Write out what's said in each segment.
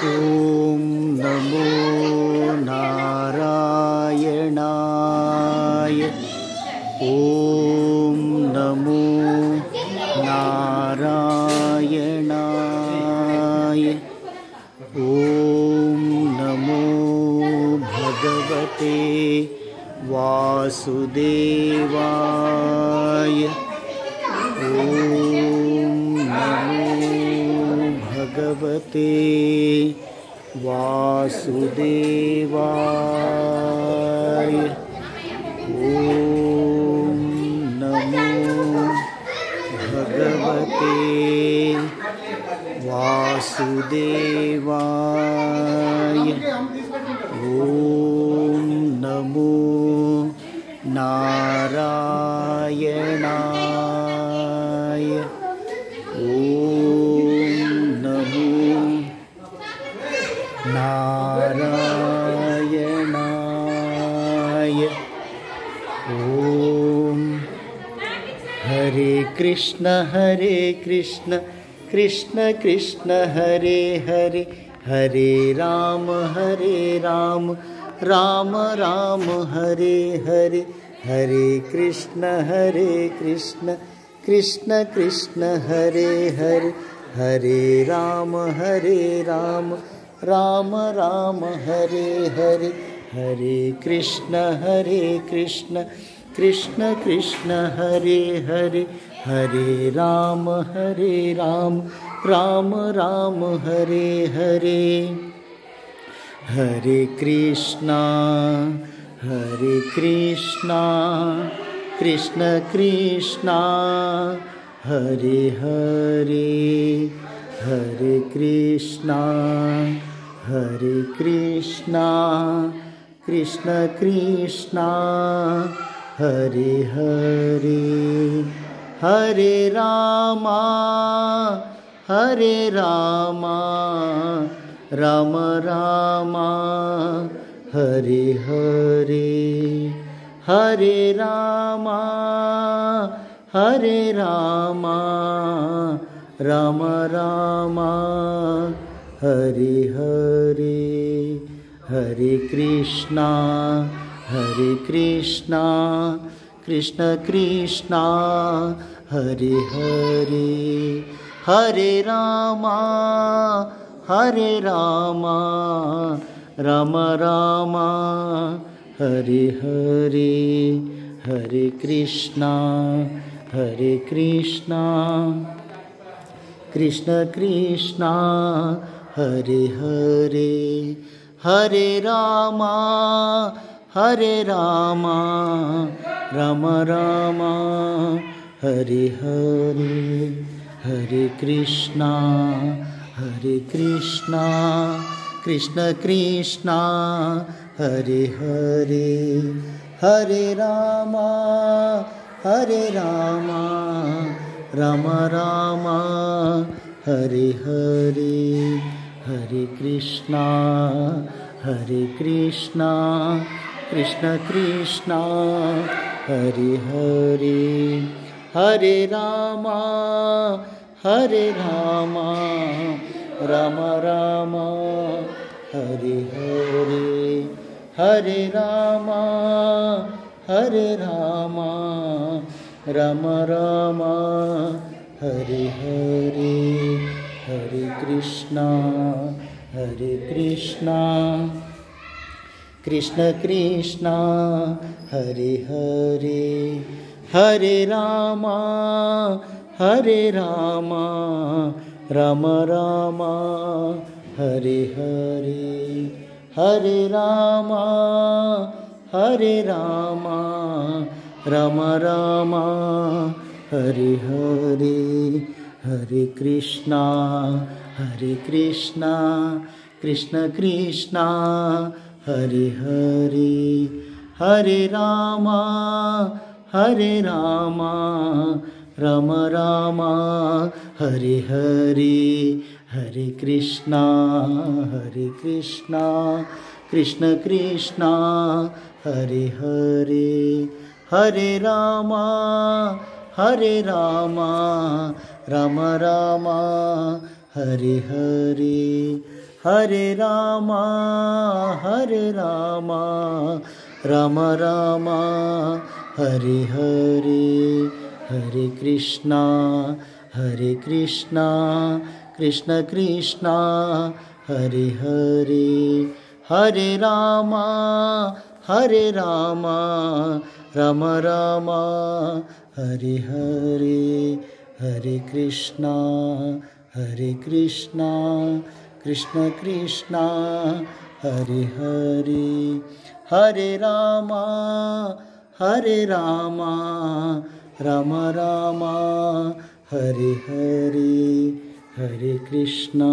ಓಂ ನಮೋ ನಾರಾಯಣಾಯ. ಓಂ ನಮೋ ನಾರಾಯಣಾಯ. ಓಂ ನಮೋ ಭಗವತೆ ವಾಸುದೇವಾಯ. ಓಂ ನಮೋ ಭಗವತೆ ವಾಸುದೇವಾಯ. ಓಂ ನಮೋ ಭಗವತೆ ವಾಸುದೇವಾಯ. ಓಂ ನಮೋ ನಾರಾಯಣಾಯ. ಓಂ ನಮೋ ನಾರಾಯಣಾಯ. ಓಂ ಹರೇ ಕೃಷ್ಣ ಕೃಷ್ಣ ಕೃಷ್ಣ ಹರೇ ಹರೇ, ಹರೇ ರಾಮ ರಾಮ ರಾಮ ಹರೇ ಹರೇ, ಹರೇ ಕೃಷ್ಣ ಕೃಷ್ಣ ಕೃಷ್ಣ ಹರೇ ಹರೇ, ಹರೇ ರಾಮ ರಾಮ ರಾಮ ಹರೇ ಹರೇ, ಹರೇ ಕೃಷ್ಣ ಕೃಷ್ಣ ಕೃಷ್ಣ ಹರೇ ಹರೇ, ಹರೇ ರಾಮ ರಾಮ ರಾಮ ಹರೇ ಹರೇ. ಹರೇ ಕೃಷ್ಣ ಕೃಷ್ಣ ಕೃಷ್ಣ ಹರೇ ಹರೇ, ಹರೇ ಕೃಷ್ಣ ಕೃಷ್ಣ ಕೃಷ್ಣ ಹರೇ ಹರೇ. ಹರೇ ರಾಮ ರಾಮ ರಾಮ ಹರೇ ಹರೇ, ಹರೇ ರಾಮ ರಾಮ ರಾಮ ಹರೇ ಹರೇ. ಹರೇ ಕೃಷ್ಣ ಕೃಷ್ಣ ಕೃಷ್ಣ ಹರೇ ಹರೇ, ಹರೇ ರಾಮ ರಾಮ ರಾಮ ಹರೇ ಹರೇ. ಹರೇ ಕೃಷ್ಣ ಕೃಷ್ಣ ಕೃಷ್ಣ ಹರೇ ಹರೇ, ಹರೇ ರಾಮ ರಾಮ ರಾಮ ಹರೇ ಹರೇ. ಹರೇ ಕೃಷ್ಣ ಕೃಷ್ಣ ಕೃಷ್ಣ ಹರೇ ಹರೇ, ಹರೇ ರಾಮ ರಾಮ ರಾಮ ಹರೇ ಹರೇ. ಹರೇ ಕೃಷ್ಣ ಕೃಷ್ಣ ಕೃಷ್ಣ ಹರೇ ಹರೇ, ಹರೇ ರಾಮ ರಾಮ ರಾಮ ಹರೇ ಹರೇ, ಹರೇ ರಾಮ ರಾಮ ರಾಮ ಹರೇ ಹರೇ. ಹರೇ ಕೃಷ್ಣ ಕೃಷ್ಣ ಕೃಷ್ಣ ಹರೇ ಹರೇ, ಹರೇ ರಾಮ ರಾಮ ರಾಮ ಹರೇ ಹರೇ, ಹರೇ ರಾಮ ರಾಮ ರಾಮ ಹರೇ ಹರೇ. ಹರೇ ಕೃಷ್ಣ ಕೃಷ್ಣ ಕೃಷ್ಣ ಹರೇ ಹರೇ, ಹರೇ ರಾಮ ರಾಮ ರಾಮ ಹರೇ ಹರೇ. ಹರೇ ಕೃಷ್ಣ ಕೃಷ್ಣ ಕೃಷ್ಣ ಹರೇ ಹರೇ, ಹರೇ ರಾಮ ರಾಮ ರಾಮ हरे हरे हरे राम राम राम हरे हरे हरे कृष्णा कृष्ण कृष्ण हरे हरे हरे राम राम राम हरे हरे हरे कृष्णा कृष्ण कृष्ण हरे हरे हरे राम राम राम हरे हरे हरे कृष्णा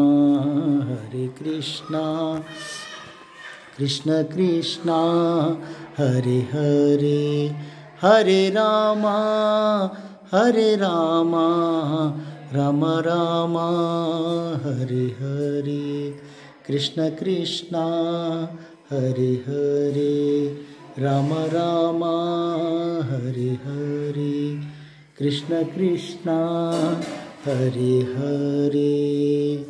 कृष्ण कृष्ण हरे हरे हरे राम राम राम हरे हरे कृष्ण कृष्ण हरे हरे राम राम हरे हरे कृष्ण कृष्ण हरे हरे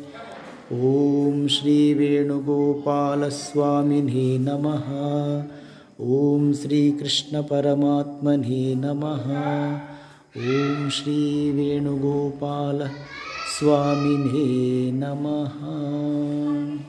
ओम श्री वेणुगोपाल स्वामिने नमः। ओम श्री कृष्ण परमात्मने नमः। ओम श्री वेणुगोपाल स्वामिने नमः।